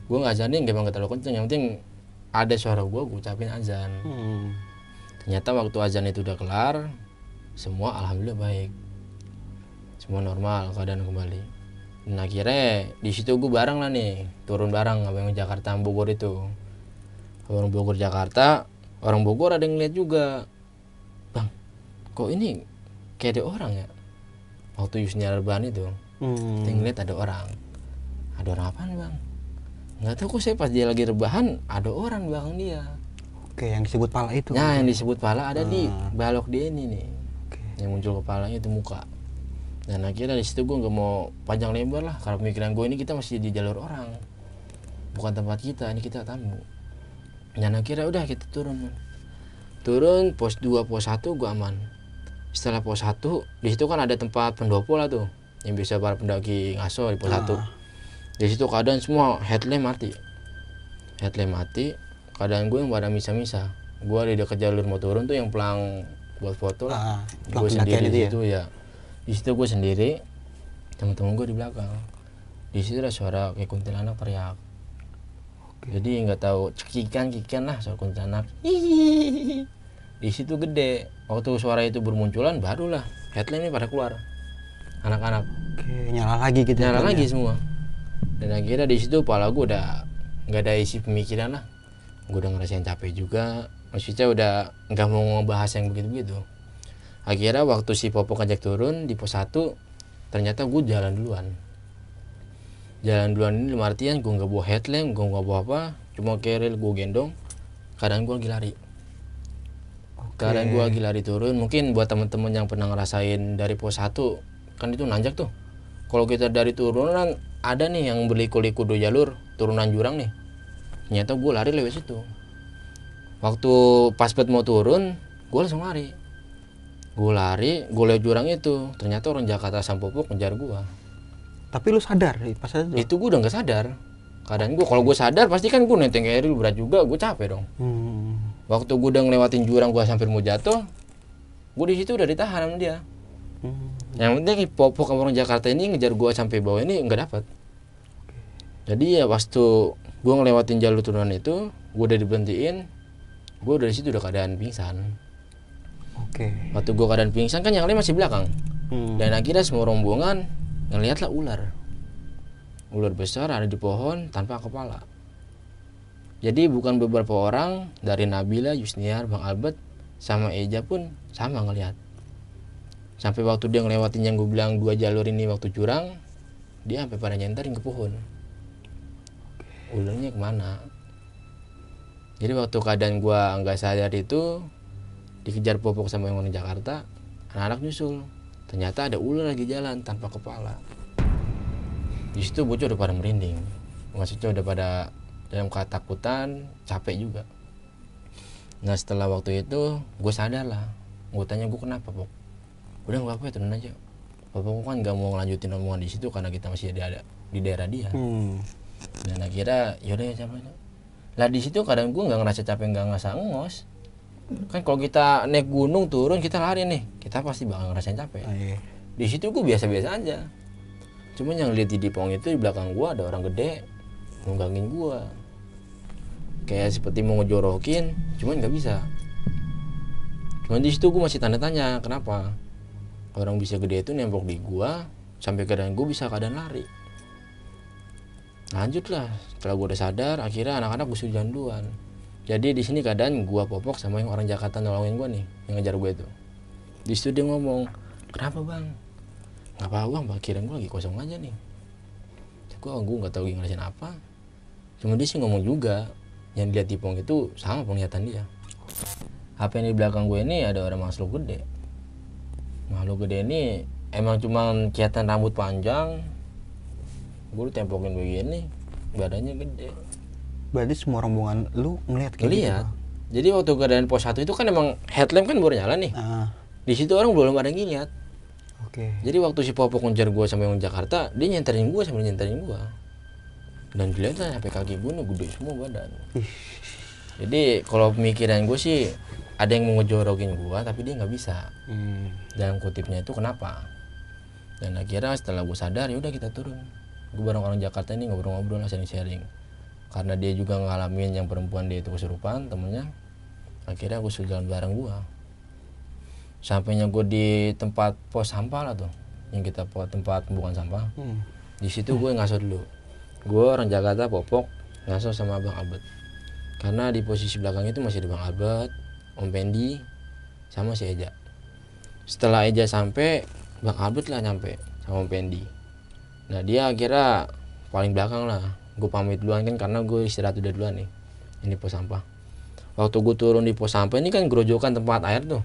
Gua nggak azanin, gak terlalu kenceng, yang penting ada suara gua ucapin azan. Ternyata waktu azan itu udah kelar, semua alhamdulillah baik, semua normal keadaan kembali. Nah akhirnya di situ gue bareng lah nih, turun bareng abang Jakarta Bogor itu. Orang Bogor Jakarta, orang Bogor ada yang ngeliat juga. Bang, kok ini kayak ada orang ya? Waktu Yusniar rebahan itu, kita ngeliat ada orang. Ada orang apaan bang? Nggak tahu kok saya pas dia lagi rebahan ada orang di belakang dia. Oke, yang disebut pala itu. Nah yang disebut pala ada di balok dia ini nih. Oke. Yang muncul kepalanya itu muka. Dan akhirnya di situ gue nggak mau panjang lebar lah, karena pemikiran gue ini kita masih di jalur orang, bukan tempat kita, ini kita tamu. Dan akhirnya udah kita turun pos 2 pos 1 gue aman. Setelah pos 1 di situ kan ada tempat pendopo lah tuh yang bisa para pendaki ngaso di pos 1. Di situ keadaan semua headlamp mati, keadaan gue yang pada misa-misa. Gue di dekat jalur mau turun tuh yang pelang buat foto lah, gue sendiri di situ ya. Di situ gue sendiri, teman-teman gue di belakang. Di situ ada suara kayak kuntilanak teriak. Jadi nggak tahu cekikan lah suara kuntilanak. Hihihi. Di situ gede. Waktu suara itu bermunculan, barulah headlamp ini pada keluar. Anak-anak. Oke, nyala lagi gitu. Nyala lagi semua. Dan akhirnya di situ kepala gue udah nggak ada isi pemikiran lah. Gue udah ngerasain capek juga. Maksudnya udah nggak mau ngebahas yang begitu-begitu. Akhirnya waktu si Popok ngajak turun di pos 1, ternyata gue jalan duluan ini dalam artian gue nggak bawa headlamp, gue nggak bawa apa, cuma keril gue gendong, keadaan gue lagi lari. Keadaan gue lagi lari turun. Mungkin buat teman-teman yang pernah ngerasain dari pos 1 kan itu nanjak tuh. Kalau kita dari turunan ada nih yang berliku-liku 2 jalur turunan jurang nih. Ternyata gue lari lewat situ. Waktu pas mau turun, gue langsung lari. Gue lari, gue lewat jurang itu. Ternyata orang Jakarta Sampopok ngejar gue. Tapi lu sadar pas itu gue udah nggak sadar keadaan gue. Kalau gue sadar pasti kan gue nenteng Eril berat juga, gue capek dong. Waktu gue udah ngelewatin jurang, gue hampir mau jatuh, gue di situ udah ditahan sama dia. Yang penting Popok sama orang Jakarta ini ngejar gue sampai bawah ini nggak dapat. Jadi ya waktu gue ngelewatin jalur turunan itu, gue udah diberhentiin, gue dari situ udah keadaan pingsan. Waktu gue keadaan pingsan kan yang lain masih belakang. Dan akhirnya semua rombongan ngeliatlah ular besar ada di pohon tanpa kepala. Jadi bukan beberapa orang, dari Nabila, Yusniar, Bang Albert sama Eja pun sama ngeliat. Sampai waktu dia ngelewatin yang gue bilang 2 jalur ini waktu jurang, dia sampai pada nyenterin ke pohon. Ularnya kemana? Jadi waktu keadaan gue nggak sadar itu, dikejar Popok sama yang orang Jakarta, anak-anak nyusul. Ternyata ada ular lagi jalan tanpa kepala. Di situ bocah udah pada merinding. Maksudnya udah pada dalam ketakutan, capek juga. Nah setelah waktu itu gue sadar lah. Gue tanya, gue kenapa Pok? Udah nggak apa-apa ya, turun aja. Popok kan nggak mau ngelanjutin omongan di situ karena kita masih ada di daerah dia. Dan akhirnya yaudah ya capek. Lah di situ kadang gue nggak ngerasa capek, nggak ngerasa ngos. Kan kalau kita naik gunung turun kita lari nih, kita pasti bakal ngerasain capek. Di situ gue biasa-biasa aja. Cuman yang lihat di Dipong itu di belakang gue ada orang gede nunggangin gue, kayak seperti mau ngejorokin, cuman nggak bisa. Cuman di situ gue masih tanda tanya, kenapa orang bisa gede itu nembok di gue sampai keadaan gue bisa keadaan lari. Lanjutlah, setelah gue udah sadar, akhirnya anak-anak gue suruh jalan duluan. Jadi di sini keadaan gua Popok sama yang orang Jakarta nolongin gua nih, yang ngejar gue itu. Di situ dia ngomong, kenapa bang? Nggak apa-apa bang, pikiran gua lagi kosong aja nih. Gua nggak tahu lagi ngerasain apa. Cuma dia sih ngomong juga, yang dilihat di Pong itu sama penglihatan dia. Apa yang di belakang gue ini ada orang makhluk gede. Makhluk gede ini emang cuma kelihatan rambut panjang, gue tempokin begini, badannya gede. Berarti semua rombongan lu ngeliat kayak gitu? Jadi waktu keadaan pos 1 itu kan emang headlamp kan baru nyala nih. Di situ orang belum ada yang ngeliat. Jadi waktu si Popok ngejar gue sampai yang Jakarta, dia nyenterin gue sambil nyenterin gue. Dan dilihat lah sampai kaki gue gede semua badan. Jadi kalau pemikiran gue sih ada yang mau ngejorokin gue tapi dia nggak bisa. Dalam kutipnya itu kenapa? Dan akhirnya setelah gue sadar, ya udah kita turun. Gue bareng orang Jakarta ini ngobrol-ngobrol lah, sharing-sharing. Karena dia juga ngalamin yang perempuan dia itu kesurupan temennya, akhirnya gue suruh jalan bareng gue. Sampainya gue di tempat pos sampah lah tuh, yang kita tempat pembuangan sampah. Di situ gue ngaso dulu. Gue orang Jakarta Popok ngaso sama Bang Albert. Karena di posisi belakang itu masih ada Bang Albert, Om Pendi, sama si Eja. Setelah Eja sampai, Bang Albert lah nyampe sama Om Pendi. Nah dia akhirnya paling belakang lah. Gue pamit duluan kan karena gue istirahat udah duluan nih. Ini pos sampah. Waktu gue turun di pos sampah ini kan gerojokan tempat air tuh.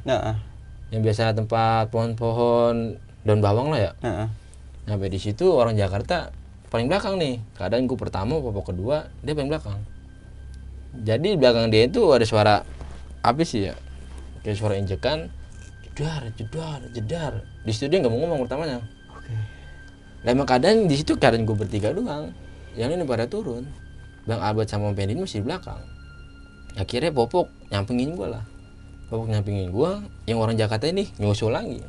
Yang biasa tempat pohon-pohon daun bawang lah ya. Sampai di situ orang Jakarta paling belakang nih. Keadaan gue pertama, Popok kedua, dia paling belakang. Jadi di belakang dia itu ada suara apa sih ya? Kayak suara injekan, jedar. Di situ dia nggak mau ngomong pertamanya. Nah emang keadaan di situ keadaan gue bertiga doang. Yang ini pada turun. Bang Albert sama Om Pendi masih di belakang. Akhirnya Popok nyampingin gue lah. Popok nyampingin gue, yang orang Jakarta ini nyusul lagi.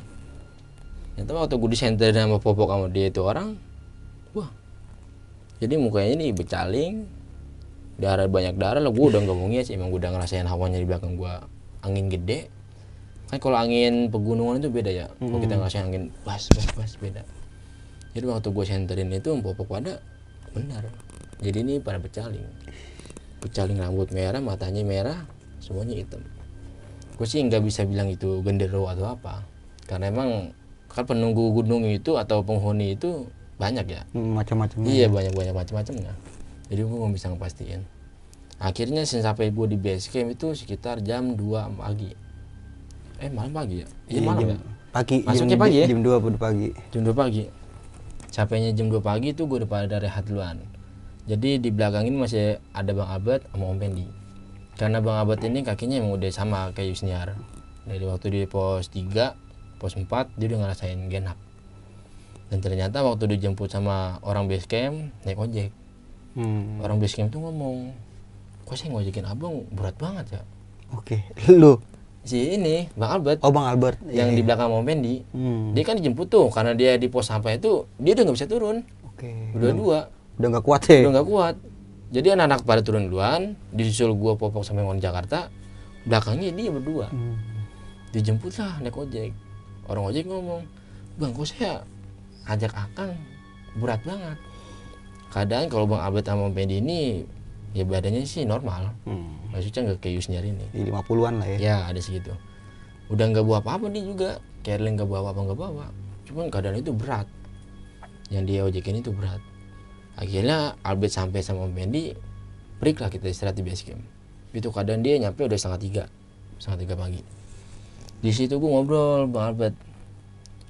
Ternyata waktu gue disenterin sama Popok sama dia itu orang, wah. Jadi mukanya ini becaling, banyak darah lah. Gue udah nggak mau sih, emang gue udah ngerasain hawanya di belakang gue angin gede. Kan kalau angin pegunungan itu beda ya. Kalau kita ngerasain angin bas beda. Jadi waktu gue senterin itu Popok pada benar. Jadi ini pada becaling rambut merah, matanya merah, semuanya hitam. Gue sih nggak bisa bilang itu genderuwo atau apa, karena emang kan penunggu gunung itu atau penghuni itu banyak ya, macam-macamnya. Iya banyak macam-macamnya. Jadi gue nggak bisa ngepastiin. Akhirnya sampai gue di base camp itu sekitar jam 2 pagi. Malam pagi ya? Iya malam ya? Pagi. Masuknya pagi ya? Jam 2 pagi. Jam 2 pagi. Sampainya jam 2 pagi itu gue udah pada rehat duluan. Jadi di belakang ini masih ada Bang Abed sama Om Pendi. Karena Bang Abed ini kakinya emang udah sama kayak Yusniar. Dari waktu di pos 3, pos 4 dia udah ngerasain genap. Dan ternyata waktu dijemput sama orang base camp naik ojek. Orang base camp tuh ngomong, kok saya ngojekin abang berat banget ya? Oke. Lu? Si ini Bang Albert. Oh Bang Albert. Yang di belakang Om Pendi. Dia kan dijemput tuh karena dia di pos sampah itu dia udah nggak bisa turun. Oke. Udah nggak kuat ya? Udah nggak kuat. Jadi anak-anak pada turun duluan, disusul gua Popok sampai Ngon Jakarta. Belakangnya dia berdua. Dijemput lah naik ojek. Orang ojek ngomong, Bang kok saya ajak Akang berat banget. Keadaan kalau Bang Albert sama Om Pendi ini ya badannya sih normal. Maksudnya nggak kayak Yusniar ini. Di 50-an lah ya. Ya ada segitu. Udah nggak bawa apa-apa dia juga. Carling nggak bawa apa nggak bawa. Cuman keadaan itu berat. Yang dia ojekin itu berat. Akhirnya Albert sampai sama Om Pendi, break lah kita istirahat di base camp. Itu keadaan dia nyampe udah setengah 3 pagi. Di situ gue ngobrol Bang Albert.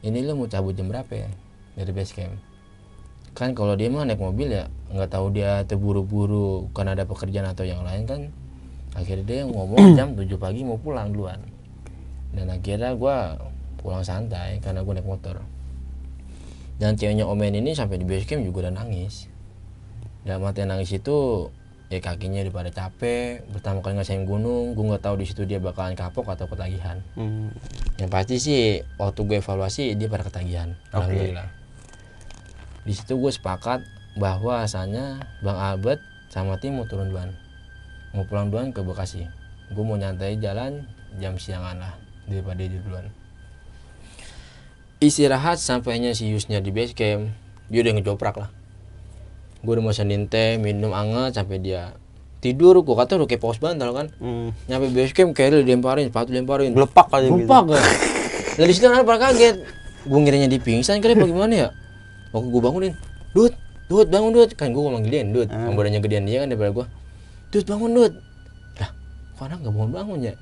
Ini lo mau cabut jam berapa ya dari base camp? Kan kalau dia mah naik mobil ya nggak tahu dia terburu-buru karena ada pekerjaan atau yang lain kan. Akhirnya dia ngomong jam 7 pagi mau pulang duluan. Dan akhirnya gue pulang santai karena gue naik motor. Dan ceweknya Omen ini sampai di base camp juga udah nangis. Dalam arti nangis itu ya kakinya udah pada capek. Pertama kali ngasain gunung, gue nggak tahu di situ dia bakalan kapok atau ketagihan. Yang pasti sih waktu gue evaluasi dia pada ketagihan. Alhamdulillah. Di situ gue sepakat bahwa asalnya Bang Albert sama tim mau turun duluan. Mau pulang duluan ke Bekasi. Gue mau nyantai jalan jam siangan lah daripada dia duluan. Istirahat sampainya si Yusnya di base camp, dia udah ngejoprak lah. Gue udah mesenin teh, minum anget sampai dia tidur. Gue kata udah kayak paus bantal kan. Nyampe base camp kayak dilemparin, sepatu lemparin. Gelepak aja gitu. Gelepak kan. Dari situ kan pada kaget. Gue ngiranya di pingsan kali bagaimana ya. Waktu gue bangunin, Dut bangun Dut. Kan gue ngomong gedean Dut. Yang badannya gedean dia kan daripada gue. Dut bangun Dut. Lah kok anak gak bangun ya.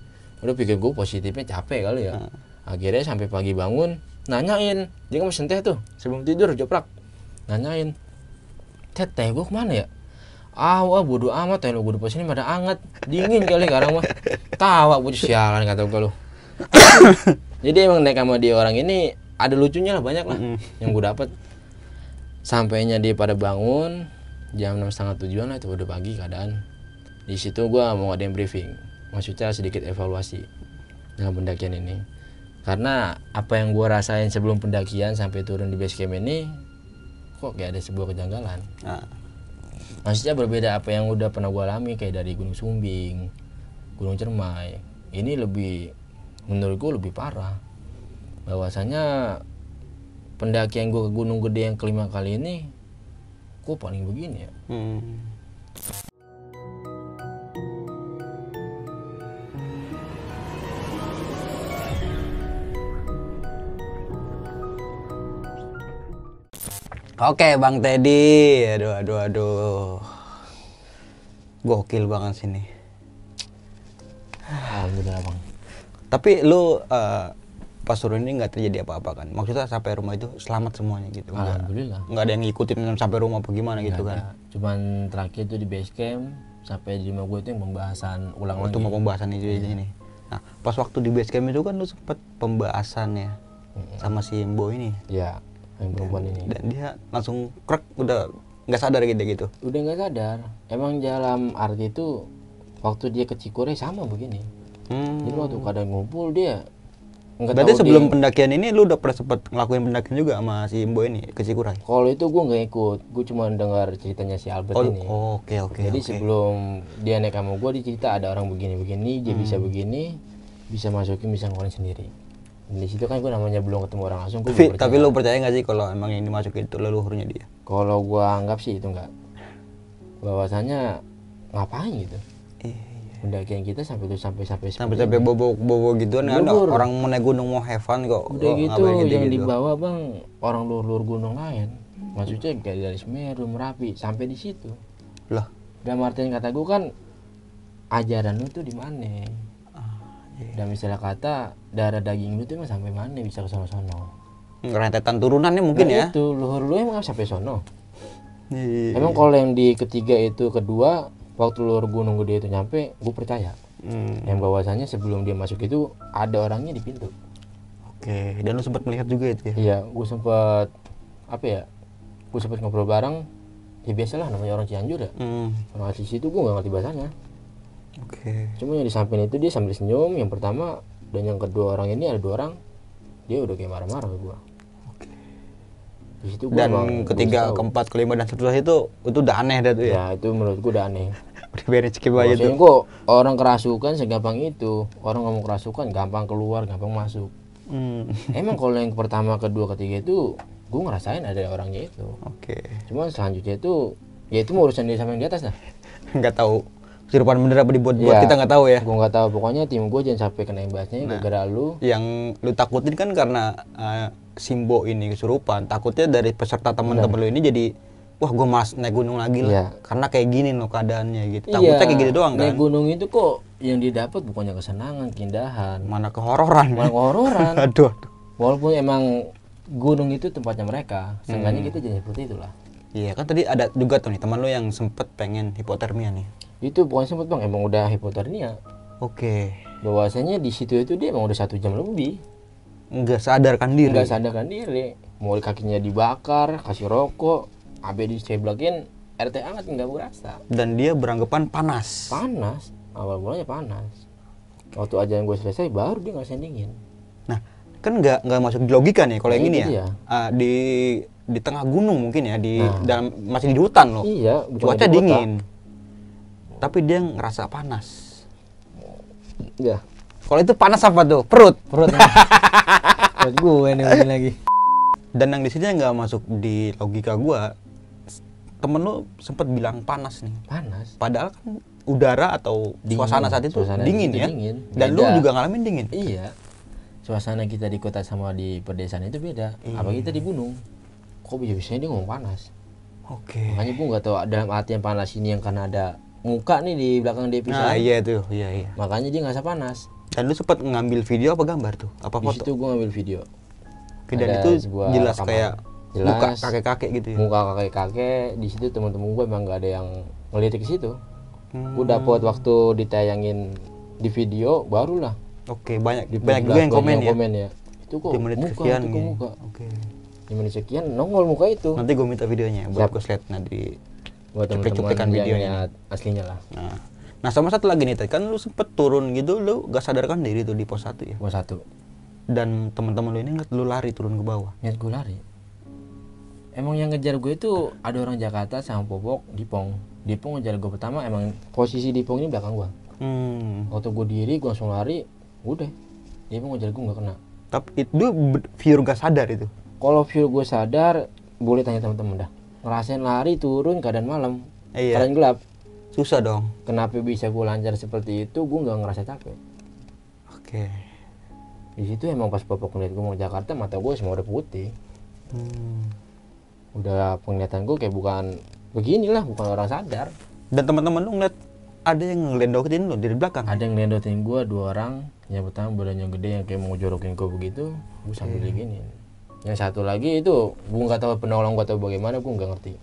Udah pikir gue positifnya capek kali ya. Akhirnya sampai pagi bangun nanyain, dia kan mesen teh tuh sebelum tidur joprak. Nanyain, teh gue kemana ya? Wah bodo amat teh lu gue di sini pada anget, dingin kali sekarang mah. Tawa gue sialan kata gue lu. Jadi emang naik sama dia orang ini ada lucunya lah, banyak lah yang gue dapet. Sampainya dia pada bangun jam 6:30 lah, itu udah pagi keadaan. Di situ gue mau ngadain briefing, maksudnya sedikit evaluasi dalam pendakian ini. Karena apa yang gue rasain sebelum pendakian sampai turun di base camp ini kok kayak ada sebuah kejanggalan. Maksudnya berbeda apa yang udah pernah gue alami kayak dari Gunung Sumbing, Gunung Cermai. Ini lebih, menurut gue lebih parah. Bahwasanya pendakian gue ke Gunung Gede yang kelima kali ini kok paling begini ya. Oke Bang Teddy, aduh, gokil banget sini. Alhamdulillah Bang. Tapi lu pas turun ini nggak terjadi apa-apa kan? Maksudnya sampai rumah itu selamat semuanya gitu? Alhamdulillah. Nggak ada yang ngikutin sampai rumah apa gimana gitu Nggak kan? ada. Cuman terakhir itu di base camp sampai di rumah gue itu yang pembahasan ulang lagi. Itu mau pembahasan itu ini. Nah pas waktu di base camp itu kan lu sempet pembahasannya sama si Mbo ini. Iya. Yang perempuan ini. Dan dia langsung krek, udah nggak sadar gitu. Udah nggak sadar. Emang dalam arti itu waktu dia ke Cikure sama begini. Jadi waktu kadang ngumpul dia nggak tahu. Berarti sebelum pendakian ini lu udah pernah sempet ngelakuin pendakian juga sama si Mbo ini ke Cikuray? Kalau itu gue nggak ikut. Gue cuma dengar ceritanya si Albert ini. Oke. Jadi sebelum dia naik sama gue, dia cerita ada orang begini-begini, dia bisa begini, bisa masukin, bisa ngeluarin sendiri. Di situ kan gue namanya belum ketemu orang langsung. Tapi lu percaya nggak sih kalau emang yang dimasukin itu leluhurnya dia? Kalau gue anggap sih itu enggak. Bahwasanya ngapain gitu? Pendakian kita sampai bobo gituan kan, orang mau naik gunung mau have fun kok. Udah gitu yang dibawa Bang orang luhur gunung lain. Maksudnya kayak dari Semeru, Merapi sampai di situ. Lah, Dan Martin kata gue kan ajaran lu tuh di mana. Dan misalnya kata darah daging lu tuh emang sampai mana bisa ke sono-sono. Rentetan turunannya mungkin Nah, ya. itu luhur lu emang sampai sono. Iya. Emang kalau yang di ketiga itu kedua waktu luhur Gunung Gede itu nyampe, gue percaya. Yang bahwasanya sebelum dia masuk itu ada orangnya di pintu. Oke, dan lu sempat melihat juga itu ya. Iya, gue sempet apa ya? Gue sempet ngobrol bareng. Ya biasalah namanya orang Cianjur ya. Orang asli situ gue nggak ngerti bahasanya. Oke. Cuma yang di samping itu dia sambil senyum. Yang pertama dan yang kedua orang ini ada 2 orang. Dia udah kayak marah-marah ke gue. Di situ gua emang Dan ketiga, berusaha. keempat, kelima dan seterusnya itu udah aneh dah tuh ya. Ya itu menurut gue udah aneh. Udah biarin skip aja Maksudnya tuh. kok orang kerasukan segampang itu. Orang ngomong kerasukan gampang keluar, gampang masuk. Emang kalau yang pertama, kedua, ketiga itu gue ngerasain ada orangnya itu. Oke. Cuma selanjutnya itu ya itu mau urusan dia sama yang di atas dah. Nggak tahu kesurupan bener apa dibuat-buat, Ya, kita nggak tahu ya. Gue nggak tahu, pokoknya tim gue jangan sampai kena imbasnya gara-gara lu. Yang lu takutin kan karena Simbo ini kesurupan, takutnya dari peserta teman-teman lu ini jadi wah gue malas naik gunung lagi lah. Iya. Karena kayak gini loh keadaannya gitu. Takutnya kayak gitu doang kan. Naik gunung itu kok yang didapat bukannya kesenangan, keindahan, Mana kehororan. malah kehororan. Aduh. Walaupun emang gunung itu tempatnya mereka, seenggaknya kita jangan seperti itulah. Iya kan tadi ada juga tuh nih teman lu yang sempet pengen hipotermia nih. Itu pokoknya sempet bang, emang udah hipotermia. Oke. Bahwasanya di situ itu dia emang udah 1 jam lebih. Nggak sadarkan diri. Nggak sadarkan diri. Mau kakinya dibakar, kasih rokok, abe diseblakin, RT hangat nggak berasa. Dan dia beranggapan panas. Panas, awal mulanya panas. Waktu ajaran gue selesai, baru dia ngerasain dingin. Nah, kan nggak masuk di logika nih kalau Nah, yang ini itu ya. dia. Di tengah gunung mungkin ya, di Nah. dalam masih di hutan loh. Iya, bukan Cuaca di kota. dingin. Tapi dia ngerasa panas. Iya. Kalau itu panas apa tuh? Perut. Perut. Perut gue nih ini lagi. Dan yang di sini nggak masuk di logika gua. Temen lu sempet bilang panas nih. Panas. Padahal kan udara atau Dingin. suasana saat itu Suasana dingin itu ya. dingin. Dan lu Beda. juga ngalamin dingin. Iya. Suasana kita di kota sama di pedesaan itu beda. Apalagi kita di gunung. Kok bisa-bisanya dia ngomong panas? Oke. Makanya gue nggak tahu dalam artian panas ini yang karena ada muka nih di belakang devisa. Nah, iya tuh, iya. Makanya dia nggak panas. Dan lu sempet ngambil video apa gambar tuh? Apa Di foto? situ gue ngambil video. Oke, dan ada itu sebuah jelas rekaman. kayak Jelas. muka kakek-kakek gitu ya. Muka kakek-kakek di situ teman-teman gue emang nggak ada yang ngelirik ke situ. Gue dapet waktu ditayangin di video barulah. Oke, banyak Di juga yang komen ya. Itu kok Di menit muka, sekian itu kok nih. muka. Oke. Di menit sekian nongol muka itu. Nanti gue minta videonya buat Siap. gue slide nanti. Buat Cuplik-cuplikan teman-teman yang videonya. lihat aslinya lah. Nah, sama satu lagi nih, Ted. Kan lu sempet turun gitu, lu gak sadarkan diri tuh di pos 1 ya. Gua satu. Dan teman-teman lu ini ngeliat lu lari turun ke bawah. Niat gue lari. Emang yang ngejar gue itu ada orang Jakarta sama Popok, Dipong. Dipong ngejar gue pertama, emang posisi Dipong ini belakang gue. Waktu gue diri, gue langsung lari, udah. Dipong ngejar gue nggak kena. Tapi itu viewer gak sadar itu. Kalau view gue sadar, boleh tanya teman-teman dah. Ngerasain lari turun keadaan malam, Iya. keadaan gelap. Susah dong. Kenapa bisa gue lancar seperti itu? Gue nggak ngerasa capek. Oke. Di situ emang pas Popok ngeliat gue mau ke Jakarta, mata gue semua udah putih. Udah penglihatan gue kayak bukan beginilah, bukan orang sadar. Dan teman-teman lu ngeliat ada yang ngelendokin lu dari belakang. Ada yang ngelendotin gue 2 orang. Yang pertama badannya gede yang kayak mau jorokin gue begitu, gue sambil diginiin. Yang satu lagi itu gue nggak tahu penolong gue atau bagaimana, gue nggak ngerti.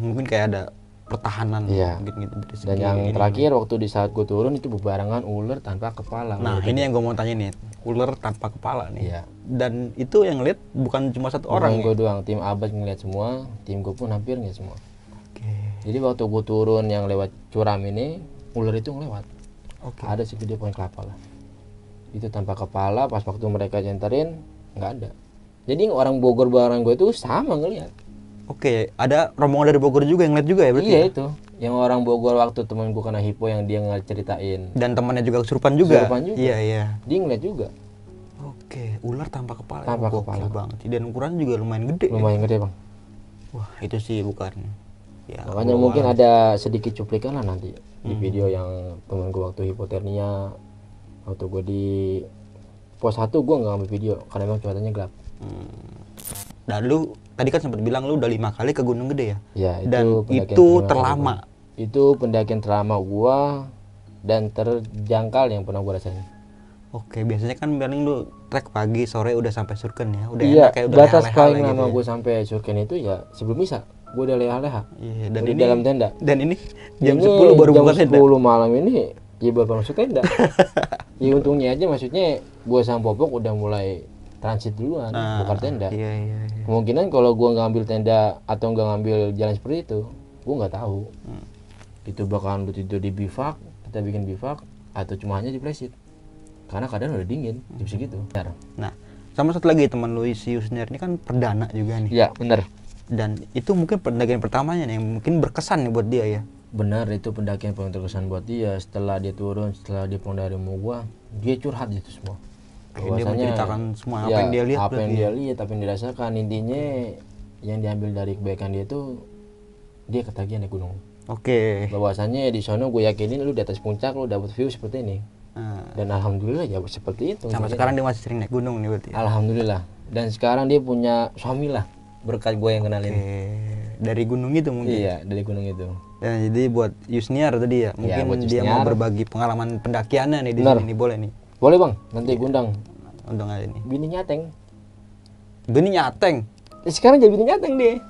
Mungkin kayak ada pertahanan Iya. gitu dari Dan segi yang ini. terakhir waktu di saat gue turun itu bebarengan ular tanpa kepala. Nah, Ular ini yang gue mau tanya nih, ular tanpa kepala nih. Iya. Dan itu yang lihat bukan cuma satu orang gue ya? doang, tim Abad ngeliat semua, tim gue pun hampir ngeliat semua. Oke. Jadi waktu gue turun yang lewat curam ini, ular itu ngelewat. Oke. Ada segede pohon kelapa lah. Itu tanpa kepala, pas waktu mereka centerin nggak ada. Jadi orang Bogor barang gue itu sama ngeliat. Oke, ada rombongan dari Bogor juga yang lihat juga ya berarti? Iya ya? itu, yang orang Bogor waktu temen gue kena hipo yang dia ceritain. Dan temannya juga kesurupan juga? Kesurupan juga. Iya, iya. Dia ngeliat juga, Oke, ular tanpa kepala. Tanpa Gokil kepala. banget. Dan ukurannya juga lumayan gede. lumayan gede bang. Wah, itu sih bukan. Ya, Makanya gua- mungkin ada sedikit cuplikan lah nanti di video yang temen gue waktu hipotermia, waktu gue di pos 1 gue nggak ngambil video karena emang cuacanya gelap. Dan lu tadi kan sempat bilang lu udah 5 kali ke Gunung Gede ya? Ya, Dan pendakian itu terlama terlama. gua. Itu pendakian terlama gua dan terjangkal yang pernah gue rasain. Oke, biasanya kan paling lu trek pagi sore udah sampai Surken ya, udah Iya, enak kayak udah batas leha-leha paling lah lama gitu gue sampai Surken itu ya sebelum misa. Gue udah leha-leha. Iya, dan di ini dalam tenda. Dan ini jam Ini 10 baru buka jam tenda. 10 malam ini ya baru masuk tenda. Ya untungnya aja, maksudnya gue sama Popok udah mulai transit duluan, buka tenda. Iya, iya, iya. Kemungkinan kalau gue nggak ambil tenda atau nggak ngambil jalan seperti itu, gue nggak tahu. Itu bakalan lu tidur di bivak, kita bikin bivak, atau cuma hanya di plesit. Karena keadaan udah dingin, jam segitu. Nah, sama satu lagi teman lu si Yusniar ini kan perdana juga nih. Iya, benar. Dan itu mungkin pendakian pertamanya nih, yang mungkin berkesan nih buat dia ya. Benar, itu pendakian paling terkesan buat dia. Setelah dia turun, setelah dia pulang dari Mogwa, dia curhat itu semua. Dia menceritakan semua apa ya, yang dia lihat. apa yang dia lihat, apa yang dirasakan. Intinya yang diambil dari kebaikan dia itu dia ketagihan naik gunung. Oke. Bahwasannya di sono gue yakinin lu di atas puncak lu dapat view seperti ini. Dan alhamdulillah ya seperti itu. Sampai sekarang dia masih sering naik gunung nih berarti. Alhamdulillah. Dan sekarang dia punya suami lah, berkat gue yang kenalin. Dari gunung itu mungkin. Iya, dari gunung itu. Dan jadi buat Yusniar tadi ya, mungkin buat dia Yusniar. mau berbagi pengalaman pendakiannya nih di sini nih, boleh nih. Boleh bang, nanti gundang. Untung aja nih. Bini nyateng. Bini nyateng. Sekarang jadi bini nyateng dia.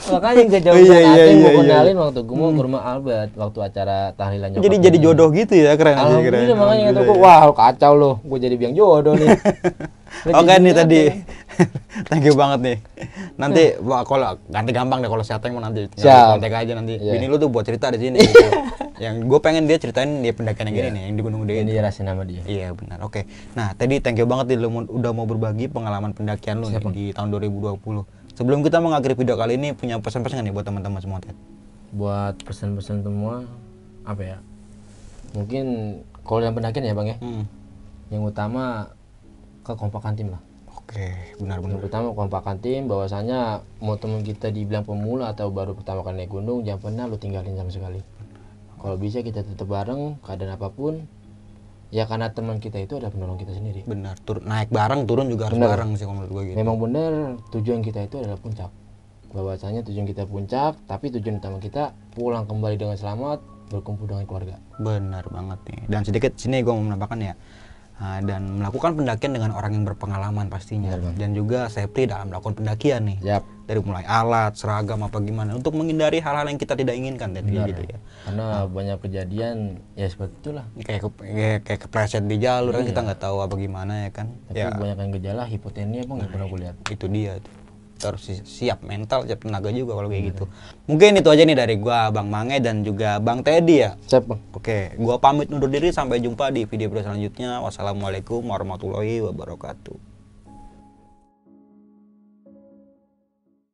Makanya gak jauh Iya, nyateng iya, gue iya, kenalin waktu gue mau ke rumah Albert waktu acara tahlilan nyokap. Jadi jodoh gitu ya, keren aja, keren. Alhamdulillah, makanya kata gue, Alhamdulillah. wah kacau loh, gue jadi biang jodoh nih. Oke nih tadi, thank you banget nih. Nanti kalau ganti gampang deh kalau siapa yang mau nanti Siap. kontak aja nanti. Iya. Bini lu tuh buat cerita di sini. Gitu. Yang gue pengen dia ceritain dia pendakian yang gini nih, yang di Gunung Gede. Ini rasain nama dia. Iya benar. Oke. Nah tadi thank you banget nih lu udah mau berbagi pengalaman pendakian lu nih, di tahun 2020. Sebelum kita mengakhiri video kali ini, punya pesan-pesan nggak nih buat teman-teman semua, Ted? Buat pesan-pesan semua, apa ya? Mungkin kalau yang pendakian ya bang ya, yang utama kekompakan tim lah. Oke, benar-benar. Yang pertama kompakan tim, bahwasanya mau temen kita dibilang pemula atau baru pertama kali naik gunung, jangan pernah lu tinggalin sama sekali. Kalau bisa kita tetap bareng, keadaan apapun, ya karena teman kita itu adalah penolong kita sendiri. Benar, naik bareng, turun juga harus Benar. bareng sih kalau menurut gue gitu. Memang benar, tujuan kita itu adalah puncak. Bahwasanya tujuan kita puncak, tapi tujuan utama kita pulang kembali dengan selamat, berkumpul dengan keluarga. Benar banget nih. Dan sedikit sini gue mau menambahkan ya, dan melakukan pendakian dengan orang yang berpengalaman pastinya. Benar, Bang. Dan juga safety dalam melakukan pendakian nih. Yap. Dari mulai alat, seragam apa gimana, untuk menghindari hal-hal yang kita tidak inginkan tadi Benar. gitu ya. Karena banyak kejadian ya seperti itulah. Kayak kepleset di jalur kan, kita nggak tahu apa gimana ya kan. Tapi Ya kebanyakan gejala hipotermia bang, yang pernah gue lihat. itu dia tuh. Kita harus siap mental, siap tenaga juga kalau kayak gitu. Mungkin itu aja nih dari gua, Bang Mange dan juga Bang Teddy ya. Siap bang. Oke, gua pamit undur diri, sampai jumpa di video selanjutnya. Wassalamualaikum warahmatullahi wabarakatuh.